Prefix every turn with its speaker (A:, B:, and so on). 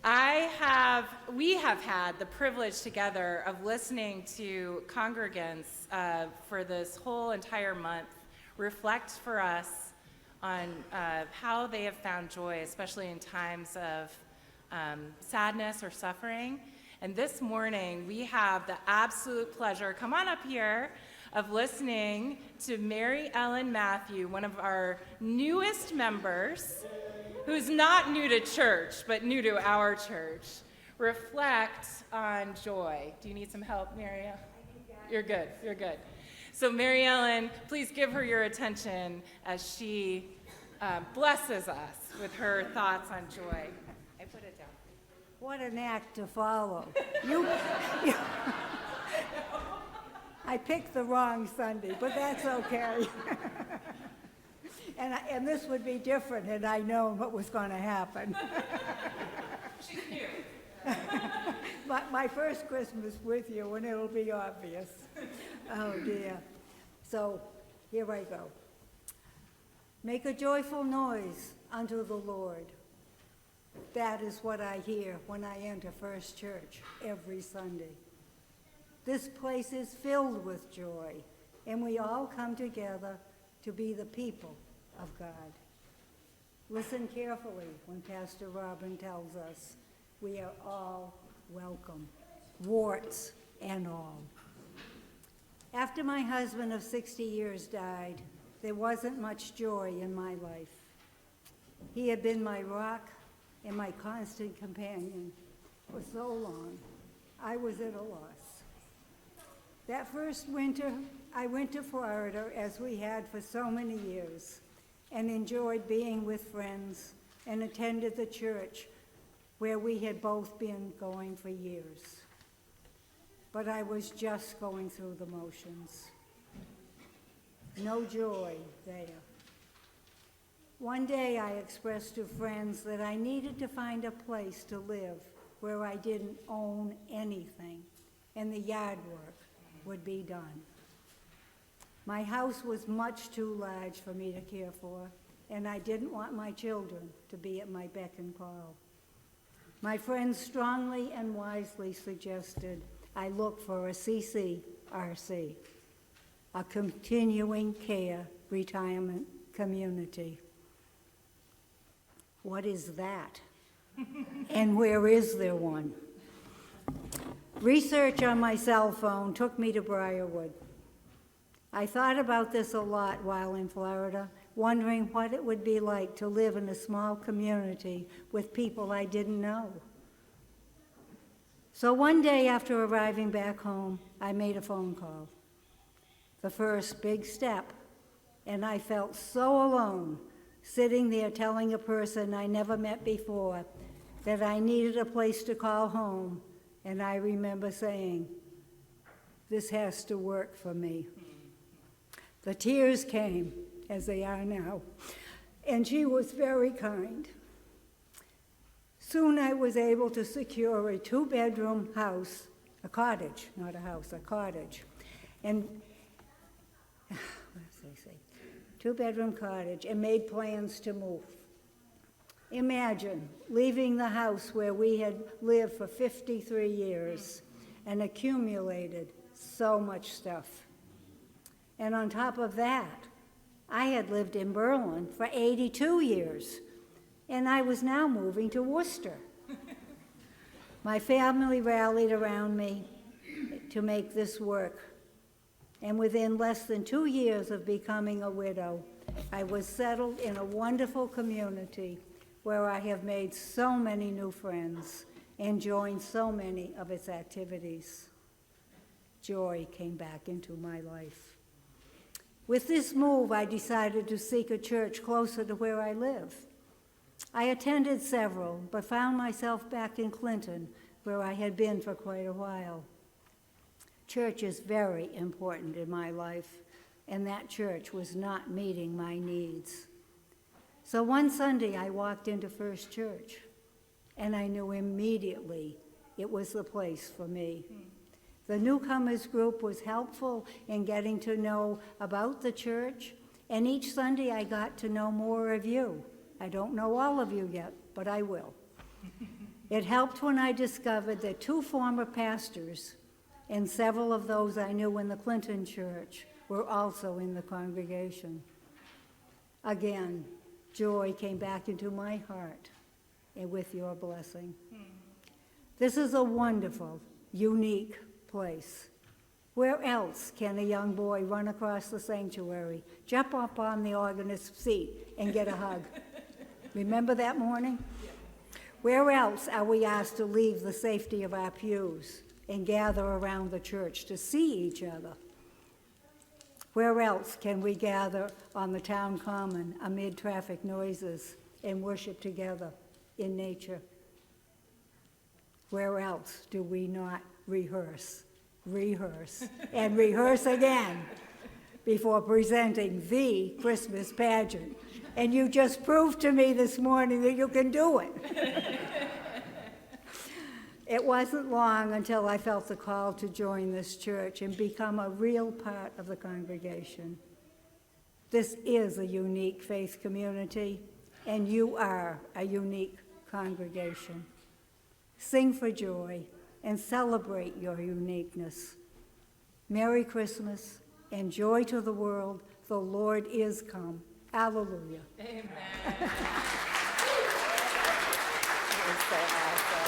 A: We have had the privilege together of listening to congregants for this whole entire month reflect for us on how they have found joy, especially in times of sadness or suffering. And this morning, we have the absolute pleasure, come on up here, of listening to Mary Ellen Matthew, one of our newest members, who's not new to church, but new to our church, reflect on joy. Do you need some help, Mary Ellen? You're good, you're good. So Mary Ellen, please give her your attention as she blesses us with her thoughts on joy. I put it down.
B: What an act to follow. I picked the wrong Sunday, but that's okay. And this would be different had I known what was going to happen.
A: She's new.
B: My first Christmas with you, and it'll be obvious. Oh, dear. So, here I go. Make a joyful noise unto the Lord. That is what I hear when I enter First Church every Sunday. This place is filled with joy, and we all come together to be the people of God. Listen carefully when Pastor Robin tells us we are all welcome, warts and all. After my husband of 60 years died, there wasn't much joy in my life. He had been my rock and my constant companion for so long. I was at a loss. That first winter, I went to Florida, as we had for so many years, and enjoyed being with friends and attended the church where we had both been going for years. But I was just going through the motions. No joy there. One day I expressed to friends that I needed to find a place to live where I didn't own anything, and the yard work would be done. My house was much too large for me to care for, and I didn't want my children to be at my beck and call. My friends strongly and wisely suggested I look for a CCRC, a continuing care retirement community. What is that? And where is there one? Research on my cell phone took me to Briarwood. I thought about this a lot while in Florida, wondering what it would be like to live in a small community with people I didn't know. So one day after arriving back home, I made a phone call. The first big step, and I felt so alone, sitting there telling a person I never met before that I needed a place to call home, and I remember saying, "This has to work for me." The tears came, as they are now, and she was very kind. Soon I was able to secure a two-bedroom house, a cottage, not a house, a cottage, and two-bedroom cottage, and made plans to move. Imagine leaving the house where we had lived for 53 years and accumulated so much stuff. And on top of that, I had lived in Berlin for 82 years, and I was now moving to Worcester. My family rallied around me to make this work, and within less than 2 years of becoming a widow, I was settled in a wonderful community where I have made so many new friends and joined so many of its activities. Joy came back into my life. With this move, I decided to seek a church closer to where I live. I attended several, but found myself back in Clinton, where I had been for quite a while. Church is very important in my life, and that church was not meeting my needs. So one Sunday, I walked into First Church, and I knew immediately it was the place for me. The newcomers group was helpful in getting to know about the church, and each Sunday I got to know more of you. I don't know all of you yet, but I will. It helped when I discovered that 2 former pastors and several of those I knew in the Clinton church were also in the congregation. Again, joy came back into my heart, and with your blessing. This is a wonderful, unique place. Where else can a young boy run across the sanctuary, jump up on the organist's seat, and get a hug? Remember that morning? Where else are we asked to leave the safety of our pews and gather around the church to see each other? Where else can we gather on the town common amid traffic noises and worship together in nature? Where else do we not rehearse, and rehearse again before presenting the Christmas pageant? And you just proved to me this morning that you can do it. It wasn't long until I felt the call to join this church and become a real part of the congregation. This is a unique faith community, and you are a unique congregation. Sing for joy and celebrate your uniqueness. Merry Christmas and joy to the world. The Lord is come. Hallelujah.
A: Amen. That was so awesome.